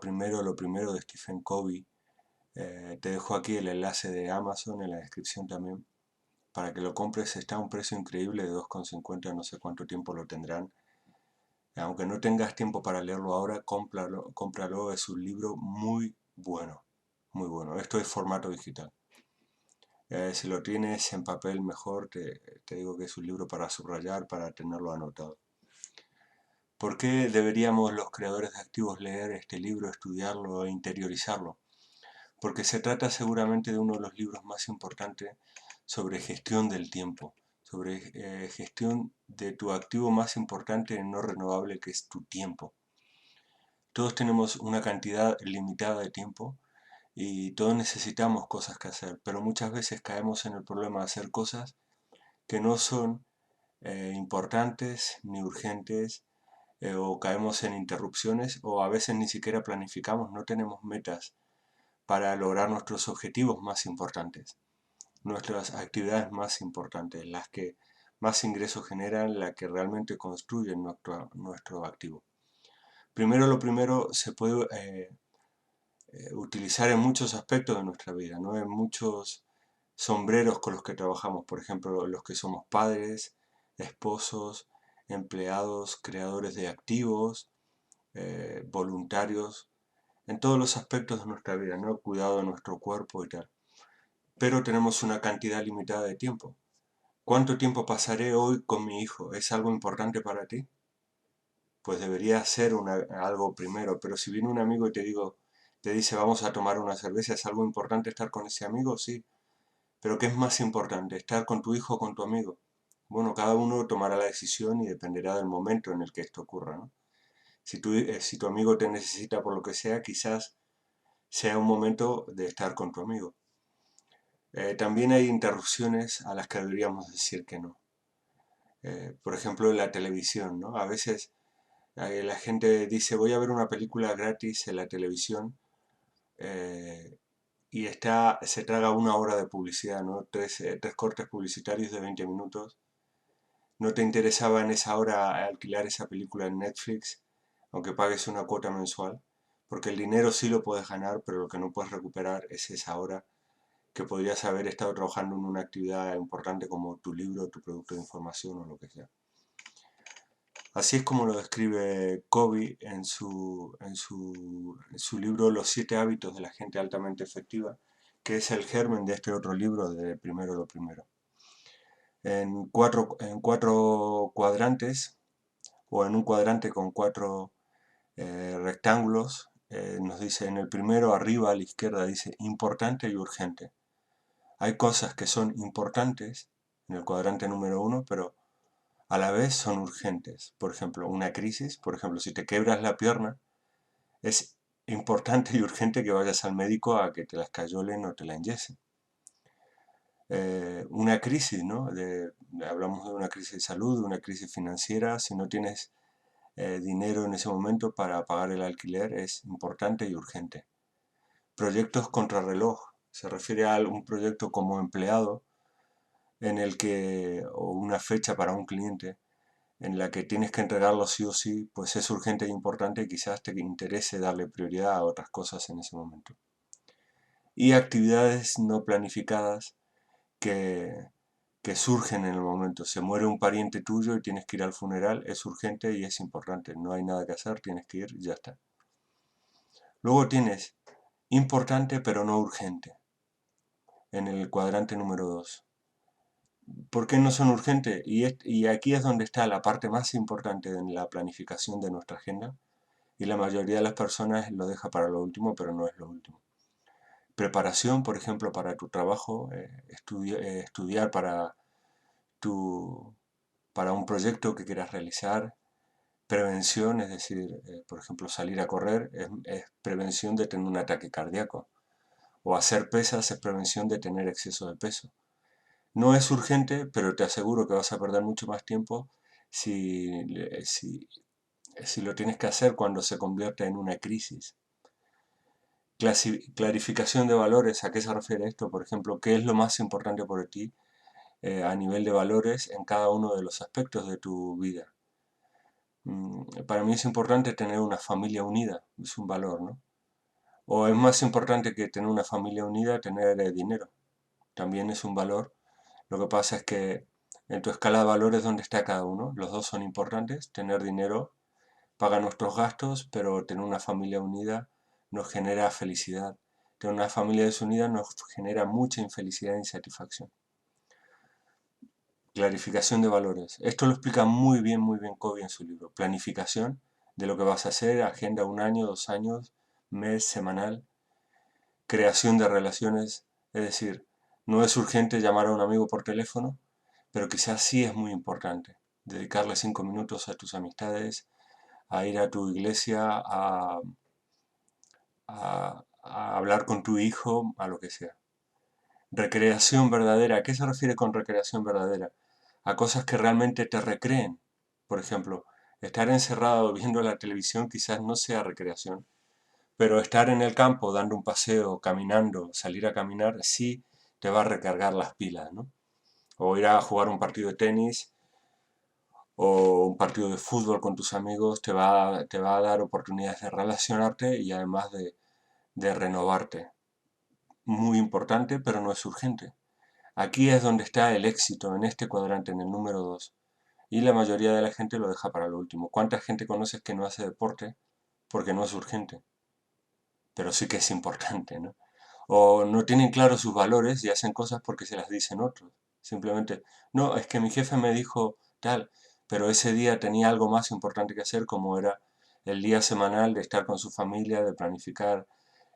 Primero lo primero de Stephen Covey. Te dejo aquí el enlace de Amazon en la descripción también para que lo compres. Está a un precio increíble de 2,50, no sé cuánto tiempo lo tendrán. Aunque no tengas tiempo para leerlo ahora, cómpralo, es un libro muy bueno, muy bueno. Esto es formato digital. Si lo tienes en papel mejor, te digo que es un libro para subrayar, para tenerlo anotado. ¿Por qué deberíamos los creadores de activos leer este libro, estudiarlo e interiorizarlo? Porque se trata seguramente de uno de los libros más importantes sobre gestión del tiempo, sobre gestión de tu activo más importante no renovable, que es tu tiempo. Todos tenemos una cantidad limitada de tiempo y todos necesitamos cosas que hacer, pero muchas veces caemos en el problema de hacer cosas que no son importantes ni urgentes, o caemos en interrupciones, o a veces ni siquiera planificamos, no tenemos metas para lograr nuestros objetivos más importantes, nuestras actividades más importantes, las que más ingresos generan, las que realmente construyen nuestro activo. Primero lo primero se puede utilizar en muchos aspectos de nuestra vida, ¿no? En muchos sombreros con los que trabajamos, por ejemplo, los que somos padres, esposos, empleados, creadores de activos, voluntarios, en todos los aspectos de nuestra vida, ¿no? Cuidado de nuestro cuerpo y tal. Pero tenemos una cantidad limitada de tiempo. ¿Cuánto tiempo pasaré hoy con mi hijo? ¿Es algo importante para ti? Pues debería ser algo primero, pero si viene un amigo y te dice vamos a tomar una cerveza, ¿es algo importante estar con ese amigo? Sí. Pero ¿qué es más importante? ¿Estar con tu hijo o con tu amigo? Bueno, cada uno tomará la decisión y dependerá del momento en el que esto ocurra, ¿no? Si tu amigo te necesita por lo que sea, quizás sea un momento de estar con tu amigo. También hay interrupciones a las que deberíamos decir que no. Por ejemplo, en la televisión, ¿no? A veces la gente dice voy a ver una película gratis en la televisión, y se traga una hora de publicidad, ¿no? Tres cortes publicitarios de 20 minutos. ¿No te interesaba en esa hora alquilar esa película en Netflix, aunque pagues una cuota mensual? Porque el dinero sí lo puedes ganar, pero lo que no puedes recuperar es esa hora que podrías haber estado trabajando en una actividad importante como tu libro, tu producto de información o lo que sea. Así es como lo describe Covey en su libro Los 7 hábitos de la gente altamente efectiva, que es el germen de este otro libro de Primero lo primero. En cuatro cuadrantes, o en un cuadrante con 4 rectángulos, nos dice en el primero, arriba a la izquierda, dice importante y urgente. Hay cosas que son importantes en el cuadrante número 1, pero a la vez son urgentes. Por ejemplo, una crisis, por ejemplo, si te quebras la pierna, es importante y urgente que vayas al médico a que te la escayolen o te la inyecten. Una crisis, ¿no? Hablamos de una crisis de salud, de una crisis financiera. Si no tienes dinero en ese momento para pagar el alquiler, es importante y urgente. Proyectos contrarreloj. Se refiere a un proyecto como empleado o una fecha para un cliente en la que tienes que entregarlo sí o sí, pues es urgente e importante y quizás te interese darle prioridad a otras cosas en ese momento. Y actividades no planificadas que, que surgen en el momento. Se muere un pariente tuyo y tienes que ir al funeral, es urgente y es importante. No hay nada que hacer, tienes que ir y ya está. Luego tienes importante pero no urgente en el cuadrante número 2. ¿Por qué no son urgentes? Y aquí es donde está la parte más importante de la planificación de nuestra agenda, y la mayoría de las personas lo deja para lo último, pero no es lo último. Preparación, por ejemplo, para tu trabajo, estudiar para un proyecto que quieras realizar. Prevención, es decir, por ejemplo, salir a correr es prevención de tener un ataque cardíaco. O hacer pesas es prevención de tener exceso de peso. No es urgente, pero te aseguro que vas a perder mucho más tiempo si, si, si lo tienes que hacer cuando se convierte en una crisis. Clarificación de valores, ¿a qué se refiere esto? Por ejemplo, ¿qué es lo más importante para ti a nivel de valores en cada uno de los aspectos de tu vida? Para mí es importante tener una familia unida, es un valor, ¿no? O es más importante que tener una familia unida, tener dinero. También es un valor. Lo que pasa es que en tu escala de valores, ¿dónde está cada uno? Los dos son importantes. Tener dinero paga nuestros gastos, pero tener una familia unida nos genera felicidad. Tener una familia desunida nos genera mucha infelicidad e insatisfacción. Clarificación de valores. Esto lo explica muy bien Covey en su libro. Planificación de lo que vas a hacer, agenda 1 año, 2 años, mes, semanal. Creación de relaciones, es decir, no es urgente llamar a un amigo por teléfono, pero quizás sí es muy importante. Dedicarle 5 minutos a tus amistades, a ir a tu iglesia, a hablar con tu hijo, a lo que sea. Recreación verdadera. ¿A qué se refiere con recreación verdadera? A cosas que realmente te recreen. Por ejemplo, estar encerrado viendo la televisión quizás no sea recreación, pero estar en el campo dando un paseo, caminando, salir a caminar, sí te va a recargar las pilas, ¿no? O ir a jugar un partido de tenis o un partido de fútbol con tus amigos te va a dar oportunidades de relacionarte y además de renovarte. Muy importante, pero no es urgente. Aquí es donde está el éxito, en este cuadrante, en el número 2. Y la mayoría de la gente lo deja para lo último. ¿Cuánta gente conoces que no hace deporte porque no es urgente? Pero sí que es importante, ¿no? O no tienen claros sus valores y hacen cosas porque se las dicen otros. Simplemente, no, es que mi jefe me dijo tal, pero ese día tenía algo más importante que hacer, como era el día semanal de estar con su familia, de planificar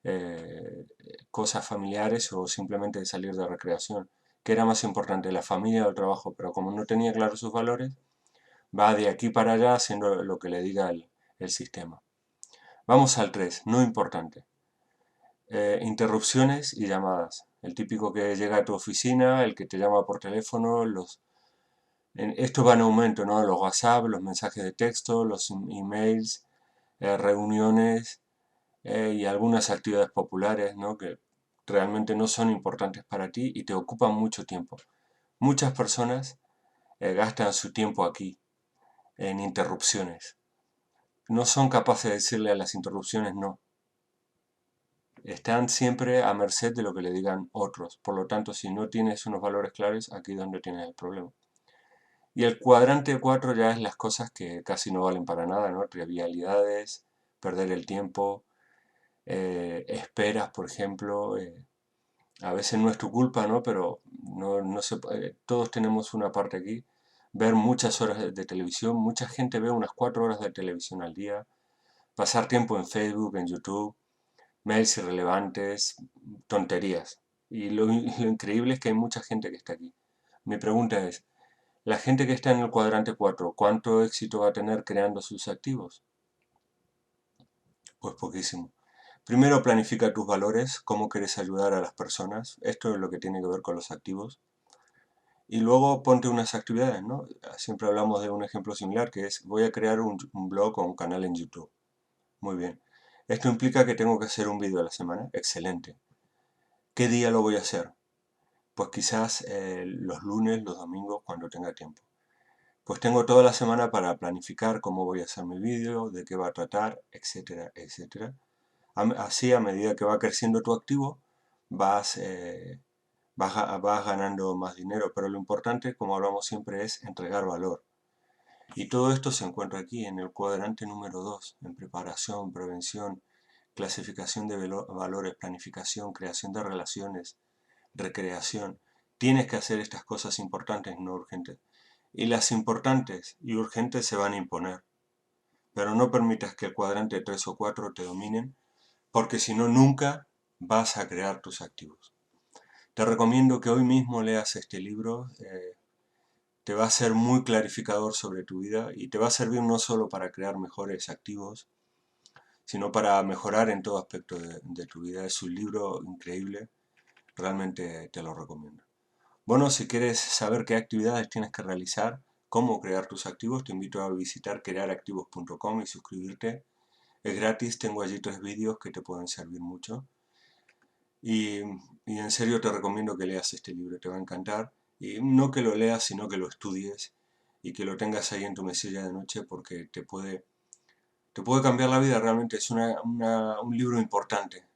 eh, cosas familiares o simplemente de salir de recreación. ¿Qué era más importante, la familia o el trabajo? Pero como no tenía claros sus valores, va de aquí para allá haciendo lo que le diga el sistema. Vamos al 3, no importante. Interrupciones y llamadas. El típico que llega a tu oficina, el que te llama por teléfono, esto va en aumento, ¿no? Los WhatsApp, los mensajes de texto, los emails, reuniones y algunas actividades populares, ¿no? Que realmente no son importantes para ti y te ocupan mucho tiempo. Muchas personas gastan su tiempo aquí, en interrupciones. No son capaces de decirle a las interrupciones no. Están siempre a merced de lo que le digan otros. Por lo tanto, si no tienes unos valores claros, aquí es donde tienes el problema. Y el cuadrante 4 ya es las cosas que casi no valen para nada, ¿no? Trivialidades, perder el tiempo, esperas, por ejemplo. A veces no es tu culpa, ¿no? Pero todos tenemos una parte aquí. Ver muchas horas de televisión. Mucha gente ve unas 4 horas de televisión al día. Pasar tiempo en Facebook, en YouTube, mails irrelevantes, tonterías. Y lo increíble es que hay mucha gente que está aquí. Mi pregunta es, la gente que está en el cuadrante 4, ¿cuánto éxito va a tener creando sus activos? Pues poquísimo. Primero planifica tus valores, cómo quieres ayudar a las personas. Esto es lo que tiene que ver con los activos. Y luego ponte unas actividades, ¿no? Siempre hablamos de un ejemplo similar que es, voy a crear un blog o un canal en YouTube. Muy bien. Esto implica que tengo que hacer un vídeo a la semana. Excelente. ¿Qué día lo voy a hacer? Pues quizás los lunes, los domingos, cuando tenga tiempo. Pues tengo toda la semana para planificar cómo voy a hacer mi vídeo, de qué va a tratar, etcétera, etcétera. Así, a medida que va creciendo tu activo, vas, vas ganando más dinero. Pero lo importante, como hablamos siempre, es entregar valor. Y todo esto se encuentra aquí en el cuadrante número 2, en preparación, prevención, clasificación de valores, planificación, creación de relaciones, recreación. Tienes que hacer estas cosas importantes, no urgentes. Y las importantes y urgentes se van a imponer. Pero no permitas que el cuadrante 3 o 4 te dominen, porque si no, nunca vas a crear tus activos. Te recomiendo que hoy mismo leas este libro. Te va a ser muy clarificador sobre tu vida y te va a servir no solo para crear mejores activos, sino para mejorar en todo aspecto de tu vida. Es un libro increíble, realmente te lo recomiendo. Bueno, si quieres saber qué actividades tienes que realizar, cómo crear tus activos, te invito a visitar crearactivos.com y suscribirte. Es gratis, tengo allí 3 vídeos que te pueden servir mucho. Y, y en serio te recomiendo que leas este libro, te va a encantar. Y no que lo leas, sino que lo estudies y que lo tengas ahí en tu mesilla de noche porque te puede cambiar la vida realmente. Es un libro importante.